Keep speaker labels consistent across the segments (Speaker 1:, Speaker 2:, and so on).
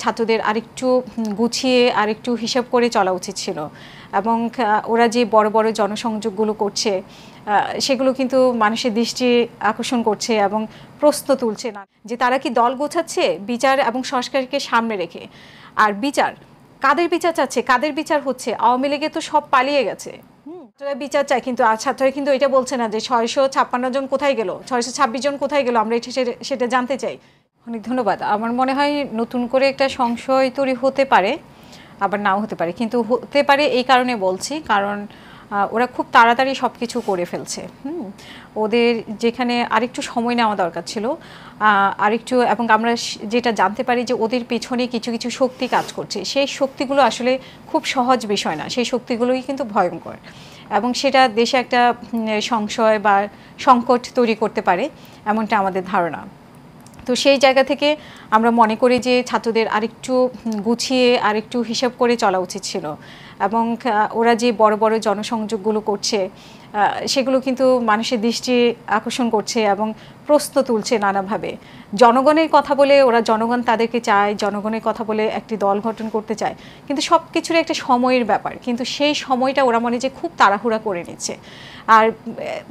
Speaker 1: ছাত্রদের আরেকটু গুছিয়ে আরেকটু হিসাব করে চলা উচিত ছিল এবং ওরা যে বড় বড় জনসংযোগগুলো করছে সেগুলো কিন্তু মানুষের দৃষ্টি আকর্ষণ করছে এবং প্রশ্ন তুলছে না যে তারা কি দল গোছাচ্ছে বিচার এবং সংস্কারকে সামনে রেখে। আর বিচার কাদের বিচার চাচ্ছে, কাদের বিচার হচ্ছে? আওয়ামী লীগে তো সব পালিয়ে গেছে। ছাত্ররা বিচার চায়, কিন্তু ছাত্ররা কিন্তু এটা বলছে না যে 656 জন কোথায় গেল, 626 জন কোথায় গেল, আমরা সেটা জানতে চাই। অনেক ধন্যবাদ। আমার মনে হয় নতুন করে একটা সংশয় তৈরি হতে পারে, আবার নাও হতে পারে, কিন্তু হতে পারে এই কারণে বলছি, কারণ ওরা খুব তাড়াতাড়ি সব কিছু করে ফেলছে। ওদের যেখানে আরেকটু সময় নেওয়া দরকার ছিল আরেকটু, এবং আমরা যেটা জানতে পারি যে ওদের পেছনে কিছু কিছু শক্তি কাজ করছে, সেই শক্তিগুলো আসলে খুব সহজ বিষয় না, সেই শক্তিগুলোই কিন্তু ভয়ঙ্কর এবং সেটা দেশে একটা সংশয় বা সংকট তৈরি করতে পারে এমনটা আমাদের ধারণা। তো সেই জায়গা থেকে আমরা মনে করি যে ছাত্রদের আরেকটু গুছিয়ে আরেকটু হিসাব করে চলা উচিত ছিল এবং ওরা যে বড় বড় জনসংযোগগুলো করছে সেগুলো কিন্তু মানুষের দৃষ্টি আকর্ষণ করছে এবং প্রশ্ন তুলছে নানাভাবে। জনগণের কথা বলে ওরা, জনগণ তাদেরকে চায়, জনগণের কথা বলে একটি দল গঠন করতে চায়, কিন্তু সব কিছুর একটা সময়ের ব্যাপার, কিন্তু সেই সময়টা ওরা মনে যে খুব তাড়াহুড়া করে নিচ্ছে। আর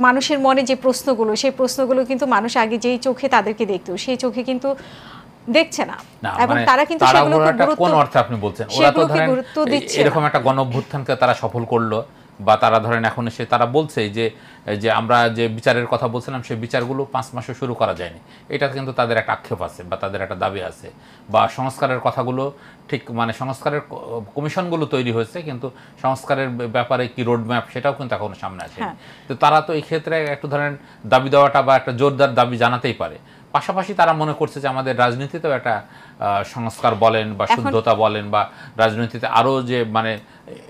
Speaker 1: মানুষের মনে যে প্রশ্নগুলো, সেই প্রশ্নগুলো কিন্তু মানুষ আগে যেই চোখে তাদেরকে দেখতো সেই চোখে কিন্তু দেখছে না, এবং তারা কিন্তু সেগুলোকে
Speaker 2: কোন অর্থে আপনি বলছেন ওরা তো ধরেন এরকম একটা গণঅভ্যুত্থানকে তারা সফল করলো, বা তারা ধরেন এখন এসে তারা বলছে যে আমরা যে বিচারের কথা বলছিলাম সেই বিচারগুলো 5 মাসে শুরু করা যায়নি, এটা কিন্তু তাদের একটা আক্ষেপ আছে বা তাদের একটা দাবি আছে। বা সংস্কারের কথাগুলো ঠিক মানে সংস্কারের কমিশনগুলো তৈরি হয়েছে, কিন্তু সংস্কারের ব্যাপারে কি রোডম্যাপ সেটাও কিন্তু এখনো সামনে আসে। তো তারা তো এই ক্ষেত্রে একটু ধরেন দাবি দেওয়াটা বা একটা জোরদার দাবি জানাতেই পারে। পাশাপাশি তারা মনে করছে যে আমাদের রাজনীতিতেও একটা সংস্কার বলেন বা শুদ্ধতা বলেন, বা রাজনীতিতে আরও যে মানে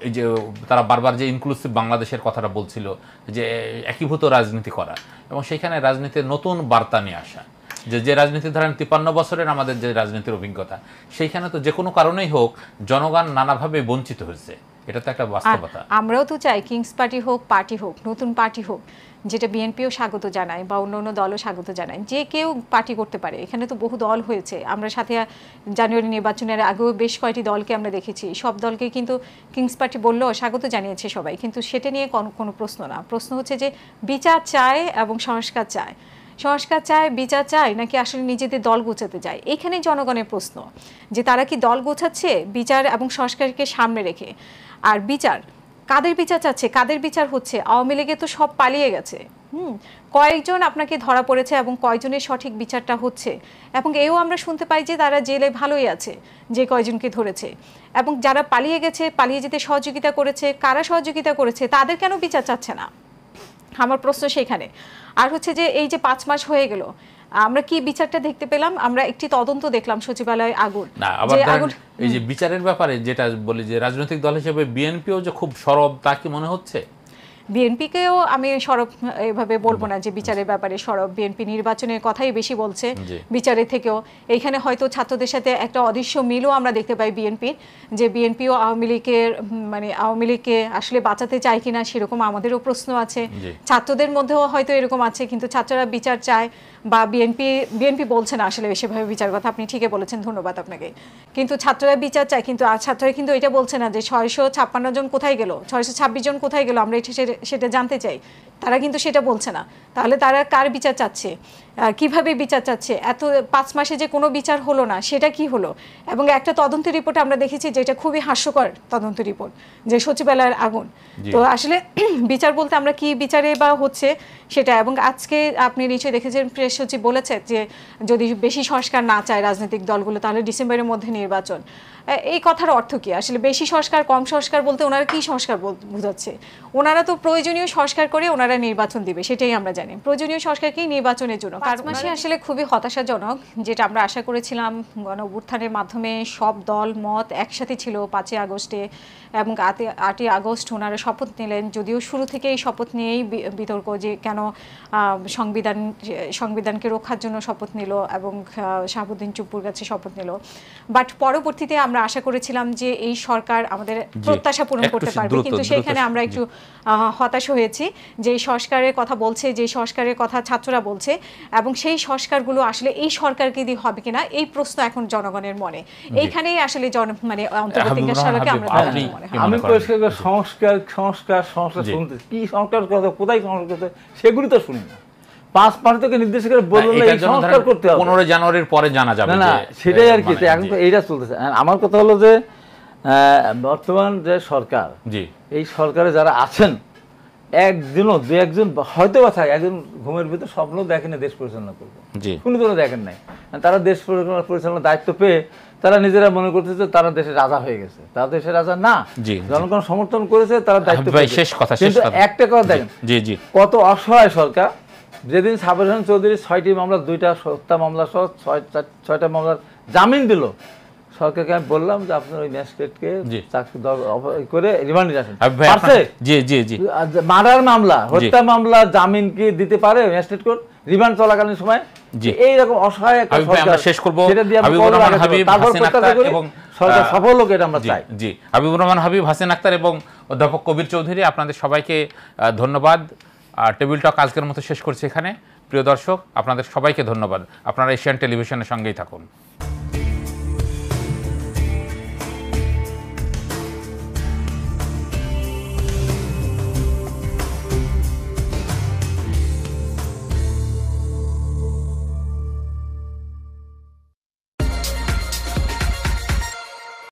Speaker 2: এই যে তারা বারবার যে ইনক্লুসিভ বাংলাদেশের কথাটা বলছিল, যে একীভূত রাজনীতি করা এবং সেইখানে রাজনীতির নতুন বার্তা নিয়ে আসা, যে রাজনীতি ধরেন 53 বছরের আমাদের যে রাজনীতির অভিজ্ঞতা, সেইখানে তো যে কোনো কারণেই হোক জনগণ নানাভাবে বঞ্চিত হয়েছে, এটা তো একটা বাস্তবতা।
Speaker 1: আমরাও তো চাই কিংস পার্টি হোক, পার্টি হোক, নতুন পার্টি হোক, যেটা বিএনপিও স্বাগত জানায় বা অন্য অন্য দলও স্বাগত জানায়, যে কেউ পার্টি করতে পারে। এখানে তো বহু দল হয়েছে, আমরা সাথে জানুয়ারি নির্বাচনের আগেও বেশ কয়েকটি দলকে আমরা দেখেছি, সব দলকে কিন্তু কিংস পার্টি বললেও স্বাগত জানিয়েছে সবাই, কিন্তু সেটা নিয়ে কোনো প্রশ্ন না। প্রশ্ন হচ্ছে যে বিচার চায় এবং সংস্কার চায়, সংস্কার চায়, বিচার চায়, নাকি আসলে নিজেদের দল গোছাতে চায়? এখানেই জনগণের প্রশ্ন, যে তারা কি দল গোছাচ্ছে বিচার এবং সংস্কারকে সামনে রেখে। আর বিচার কাদের বিচার চাচ্ছে, কাদের বিচার হচ্ছে? আওয়ামী লীগে তো সব পালিয়ে গেছে। কয়েকজন আপনাকে ধরা পড়েছে এবং কয়জনের সঠিক বিচারটা হচ্ছে, এবং এও আমরা শুনতে পাই যে তারা জেলে ভালোই আছে যে কয়জনকে ধরেছে, এবং যারা পালিয়ে গেছে, পালিয়ে যেতে সহযোগিতা করেছে, কারা সহযোগিতা করেছে, তাদের কেন বিচার চাচ্ছে না? আমার প্রশ্ন সেখানে। আর হচ্ছে যে এই যে 5 মাস হয়ে গেল, আমরা কি বিচারটা দেখতে পেলাম? আমরা একটি তদন্ত দেখলাম সচিবালয়ে আগুন,
Speaker 2: এই যে বিচারের ব্যাপারে যেটা বলি যে রাজনৈতিক দল হিসেবে বিএনপিও যে খুব সরব তা কি মনে হচ্ছে?
Speaker 1: বিএনপিকেও আমি সরব এভাবে বলবো না যে বিচারের ব্যাপারে সরব। বিএনপি নির্বাচনের কথাই বেশি বলছে বিচারের থেকেও। এইখানে হয়তো ছাত্রদের সাথে একটা অদৃশ্য মিলও আমরা দেখতে পাই বিএনপির, যে বিএনপিও আওয়ামী লীগকে আসলে বাঁচাতে চায় কিনা সেরকম আমাদেরও প্রশ্ন আছে। ছাত্রদের মধ্যেও হয়তো এরকম আছে, কিন্তু ছাত্ররা বিচার চায়, বা বিএনপি বলছে না আসলে সেভাবে বিচার কথা। আপনি ঠিকই বলেছেন, ধন্যবাদ আপনাকে। কিন্তু ছাত্ররা বিচার চায়, কিন্তু ছাত্ররা কিন্তু এটা বলছে না যে 656 জন কোথায় গেল, 626 জন কোথায় গেল, আমরা সেটা জানতে চাই। তারা কিন্তু সেটা বলছে না। তাহলে তারা কার বিচার চাচ্ছে, কিভাবে বিচার চাচ্ছে? এত 5 মাসে যে কোনো বিচার হলো না, সেটা কি হলো? এবং একটা তদন্ত রিপোর্ট আমরা দেখেছি যেটা খুবই হাস্যকর তদন্ত রিপোর্ট, যে সচিবালয়ের আগুন। তো আসলে বিচার বলতে আমরা কি বিচারে বা হচ্ছে সেটা। এবং আজকে আপনি নিশ্চয়ই দেখেছেন প্রেস সচিব বলেছে যে যদি বেশি সংস্কার না চায় রাজনৈতিক দলগুলো, তাহলে ডিসেম্বরের মধ্যে নির্বাচন। এই কথার অর্থ কি? আসলে বেশি সংস্কার কম সংস্কার বলতে ওনারা কি সংস্কার বোঝাচ্ছে? ওনারা তো প্রয়োজনীয় সংস্কার করে ওনারা নির্বাচন দিবে, সেটাই আমরা জানি। প্রয়োজনীয় সংস্কার কি নির্বাচনের জন্য? 5 মাসে আসলে খুবই হতাশাজনক। যেটা আমরা আশা করেছিলাম গণ অভ্যুত্থানের মাধ্যমে সব দল মত একসাথে ছিল 5ই আগস্টে, এবং 8ই আগস্ট ওনারা শপথ নিলেন, যদিও শুরু থেকেই শপথ নিয়েই বিতর্ক যে কেন সংবিধান সংবিধানকে রক্ষার জন্য শপথ নিল এবং শাহাবুদ্দিন চুপ্পুর কাছে শপথ নিল। বাট পরবর্তীতে আমরা আশা করেছিলাম যে এই সরকার আমাদের প্রত্যাশা পূরণ করতে পারবে, কিন্তু সেখানে আমরা একটু হতাশ হয়েছি। যে সংস্কারের কথা বলছে, যে সংস্কারের কথা ছাত্ররা বলছে, এবং সেই সংস্কারগুলো আসলে এই সরকারকে দিয়ে হবে কিনা এই প্রশ্ন এখন জনগণের মনে। এইখানেই আসলে মানে অন্তর্বর্তীকালীন সরকারকে আমরা
Speaker 3: আমি সংস্কার সংস্কার সংস্কার শুনতে কি সংস্কার কথা, কোথায় সংস্কার করতে, সেগুলি তো শুনি না। 5 মাস থেকে নির্দেশ করে বললো এই সংস্কার করতে হবে,
Speaker 2: 15 জানুয়ারির পরে জানা যাবে।
Speaker 3: না সেটাই আর কি, এখন তো এইটা চলতেছে। আমার কথা হলো যে বর্তমান যে সরকার, এই সরকারে যারা আছেন একজনও দু একজন হয়তো বা থাকে, একজন ঘুমের ভিতর স্বপ্ন দেখেন দেশ পরিচালনা করবে, কোনো তো দেখেন নাই। তারা দেশ পরিচালনার দায়িত্ব পেয়ে তারা নিজেরা মনে করতেছে তারা দেশের রাজা হয়ে গেছে। তারা দেশের রাজা না, জনগণ সমর্থন করেছে, তারা দায়িত্ব পেয়েছে। কিন্তু একটা কথা দেখেন, কত অসহায় সরকার। যেদিন সাবির হোসেন চৌধুরী 6টি মামলা, 2টা হত্যা মামলা সহ 6টা মামলার জামিন দিল, সরকারকে আমি বললাম যে আপনার ওই ম্যাজিস্ট্রেটকে চাকরি করে রিমান্ডে রাখেন। মার্ডার মামলা, হত্যা মামলা জামিন কি দিতে পারে ম্যাজিস্ট্রেট কোর্ট রিমান্ড চলাকালীন সময়? এইরকম অসহায় একটা সরকার, সেটা দিয়ে আমি সরকার সফল হোক, এটা আমরা চাই।
Speaker 2: জি, হাবিবুর রহমান হাবিব, হাসিন আক্তার এবং অধ্যাপক কবির চৌধুরী, আপনাদের সবাইকে ধন্যবাদ। টেবিল টক আজকের মতো শেষ করছি এখানে। প্রিয় দর্শক, আপনাদের সবাইকে ধন্যবাদ। আপনারা এশিয়ান টেলিভিশনের সঙ্গেই থাকুন।